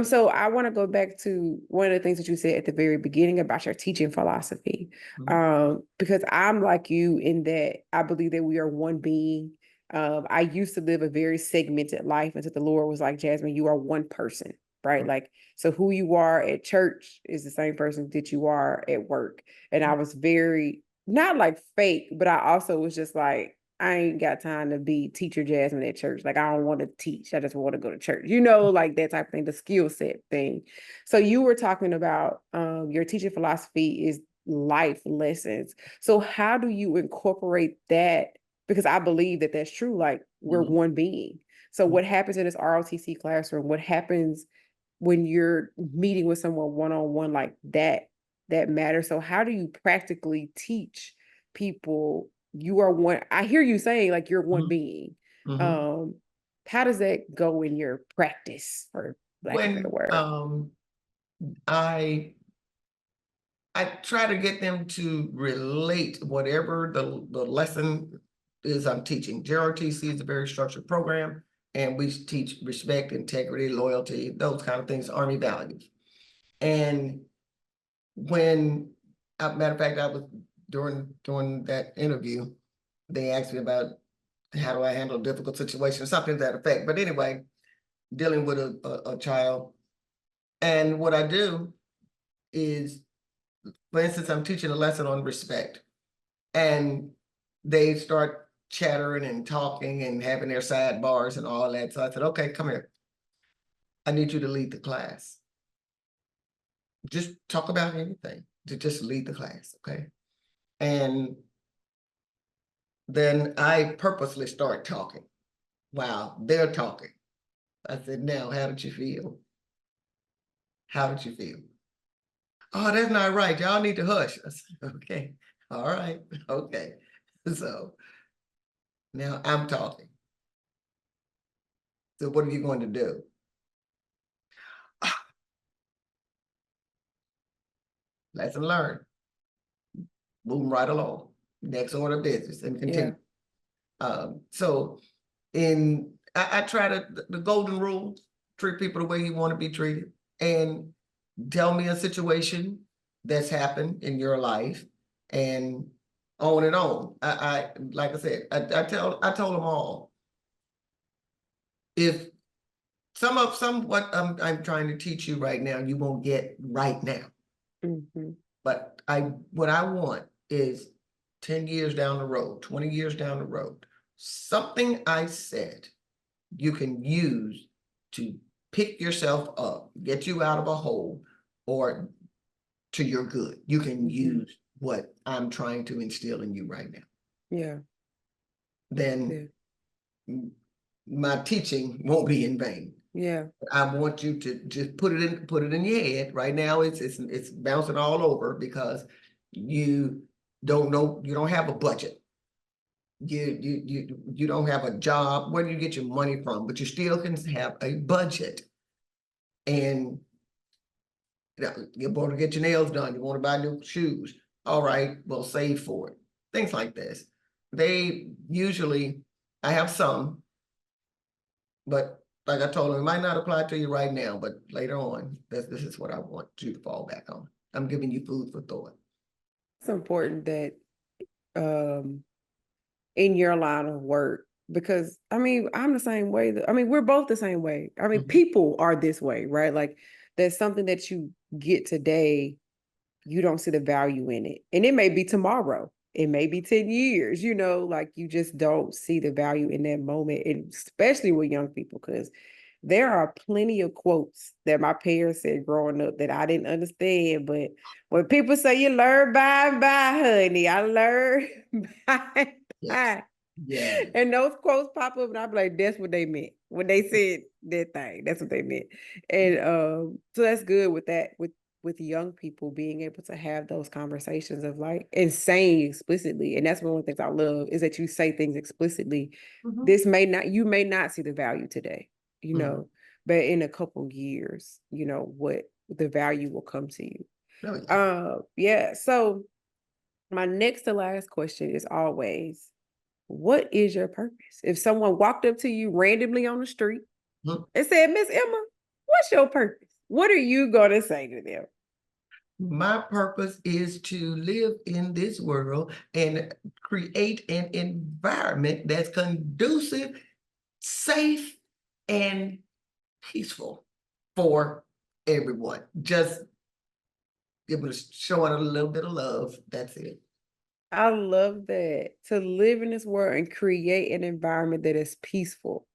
So I want to go back to one of the things that you said at the very beginning about your teaching philosophy. Because I'm like you in that I believe that we are one being. I used to live a very segmented life until the Lord was like, Jasmine, you are one person, right? Like, so who you are at church is the same person that you are at work. And I was very, not like fake, but I also was just like, I ain't got time to be teacher Jasmine at church. Like, I don't want to teach. I just want to go to church, you know, like that type of thing, the skill set thing. So you were talking about your teaching philosophy is life lessons. So how do you incorporate that? Because I believe that that's true. Like, we're one being. So what happens in this ROTC classroom? What happens when you're meeting with someone one-on-one like that? That matters. So how do you practically teach people? You are one. I hear you saying like you're one being. How does that go in your practice, for lack of a better word? I try to get them to relate whatever the lesson is I'm teaching. JRTC is a very structured program, and we teach respect, integrity, loyalty, those kind of things, Army values. And when, matter of fact, I was during that interview, they asked me about how do I handle a difficult situation, something to that effect. But anyway, dealing with a child. And what I do is, for instance, I'm teaching a lesson on respect, and they start chattering and talking and having their sidebars and all that. So I said, okay, come here. I need you to lead the class. Just talk about anything, to just lead the class, okay? And then I purposely start talking while they're talking. I said, now, how did you feel? How did you feel? Oh, that's not right. Y'all need to hush. I said, okay, all right, okay. So now I'm talking. So what are you going to do? Lesson learned. Moving right along. Next order of business and continue. So I try to, the golden rule, treat people the way you want to be treated, and tell me a situation that's happened in your life, and on and on. I like I said, I told them all, if some what I'm trying to teach you right now, you won't get right now. But what I want is 10 years down the road, 20 years down the road, something I said you can use to pick yourself up, get you out of a hole, or to your good. You can use what I'm trying to instill in you right now. Yeah. Then my teaching won't be in vain. Yeah. I want you to just put it in your head. Right now it's bouncing all over because you don't know, you don't have a budget. You don't have a job. Where do you get your money from? But you still can have a budget. And you want to get your nails done, you want to buy new shoes. All right, well, save for it. Things like this. They usually, I have some, but like I told them, it might not apply to you right now, but later on, this is what I want you to fall back on. I'm giving you food for thought. It's important that in your line of work, because I mean, I'm the same way. I mean, we're both the same way. I mean, people are this way, right? Like there's something that you get today, you don't see the value in it. And it may be tomorrow. It may be 10 years, you know, like you just don't see the value in that moment, and especially with young people, because there are plenty of quotes that my parents said growing up that I didn't understand. But when people say you learn by and by, honey, I learned by and by. Yeah. And those quotes pop up and I'm like, that's what they meant. When they said that thing, that's what they meant. And so that's good with that, with young people being able to have those conversations of like, and saying explicitly. And that's one of the things I love is that you say things explicitly. You may not see the value today, you know, but in a couple years, you know, what the value will come to you. Yeah. So my next to last question is always, what is your purpose? If someone walked up to you randomly on the street and said, Miss Emma, what's your purpose? What are you going to say to them? My purpose is to live in this world and create an environment that's conducive, safe, and peaceful for everyone. Just showing a little bit of love. That's it. I love that. To live in this world and create an environment that is peaceful.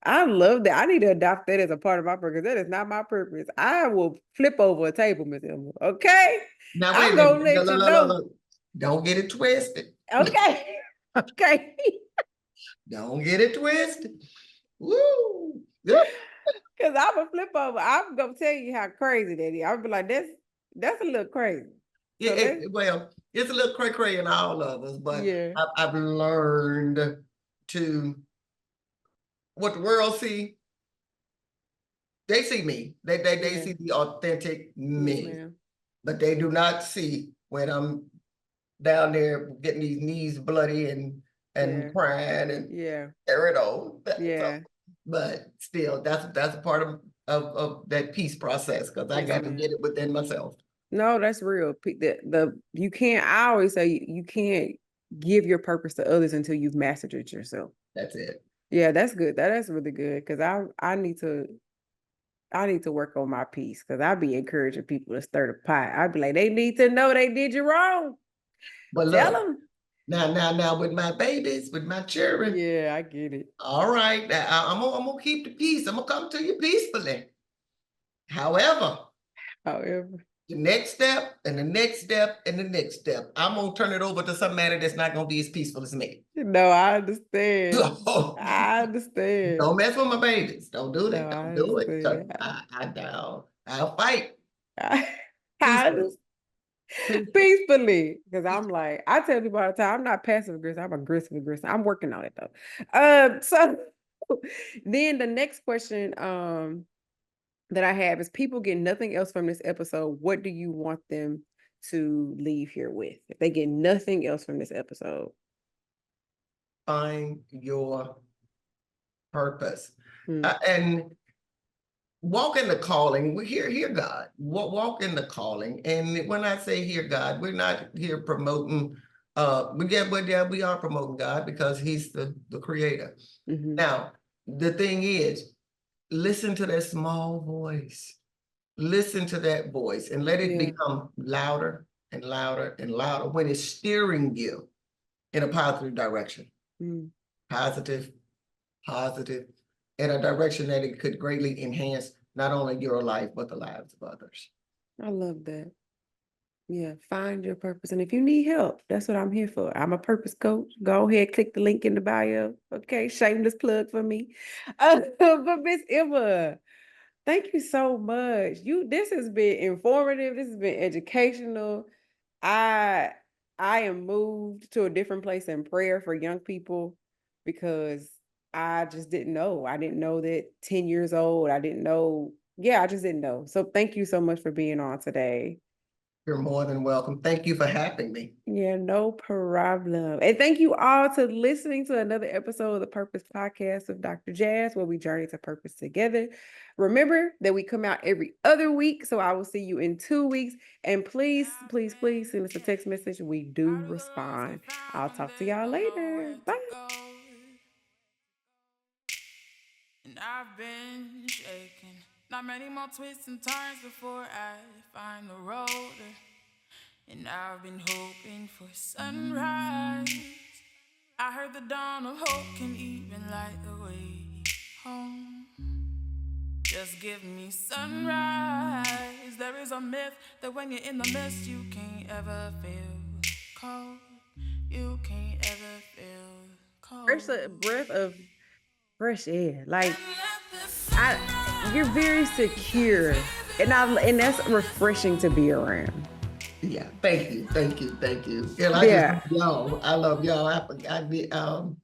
I love that. I need to adopt that as a part of my purpose. That is not my purpose. I will flip over a table, Miss Emma. Okay? Now, I'm going to let you know. Look. Don't get it twisted. Okay. Okay. Don't get it twisted. Woo! Because I'm going to flip over. I'm going to tell you how crazy that is. I'll be like, that's a little crazy. Yeah, well, it's a little cray-cray in all of us, but yeah. I've learned to, what the world see, they see me. They see the authentic me, but they do not see when I'm down there getting these knees bloody and crying and carrying on. So, but still, that's a part of that peace process, because I got to get it within myself. No, that's real. You can't, I always say you can't give your purpose to others until you've mastered it yourself. That's it. Yeah, that's good. That's really good, because I need to work on my peace, because I'd be encouraging people to stir the pot. I'd be like, they need to know they did you wrong. But tell them. Now with my babies, with my children. Yeah, I get it. All right. I'm gonna keep the peace. I'm gonna come to you peacefully. However, the next step and the next step and the next step, I'm gonna turn it over to somebody that's not gonna be as peaceful as me. No, I understand. So, I understand. Don't mess with my babies. Don't do that. No, don't do it. I'll fight. Peacefully. Because I'm like, I tell people all the time, I'm not passive aggressive, I'm aggressive. I'm working on it though. So then the next question that I have is, people get nothing else from this episode, what do you want them to leave here with? If they get nothing else from this episode. Find your purpose. And walk in the calling. We hear God. Walk in the calling. And when I say hear God, we're not here promoting But yeah, we are promoting God because He's the creator. Mhm. Now, the thing is, listen to that small voice. Listen to that voice and let it Yeah. become louder and louder and louder when it's steering you in a positive direction. Mm. Positive, positive, in a direction that it could greatly enhance not only your life, but the lives of others. I love that. Yeah, find your purpose. And if you need help, that's what I'm here for. I'm a purpose coach. Go ahead, click the link in the bio. Okay, shameless plug for me. But Miss Emma, thank you so much. This has been informative. This has been educational. I I am moved to a different place in prayer for young people because I just didn't know. I didn't know that 10 years old. I didn't know. Yeah, I just didn't know. So thank you so much for being on today. You're more than welcome. Thank you for having me. Yeah, no problem. And thank you all to listening to another episode of the Purpose Podcast with Dr. Jazz, where we journey to purpose together. Remember that we come out every other week, so I will see you in 2 weeks. And please, please, please send us a text message. We do respond. I'll talk to y'all later. Bye. And I've been shaking. Not many more twists and turns before I find the road. And I've been hoping for sunrise. I heard the dawn of hope can even light the way home. Just give me sunrise. There is a myth that when you're in the mist, you can't ever feel cold. You can't ever feel cold. Fresh breath of fresh air. Like you're very secure. And that's refreshing to be around. Yeah, thank you. And I love y'all.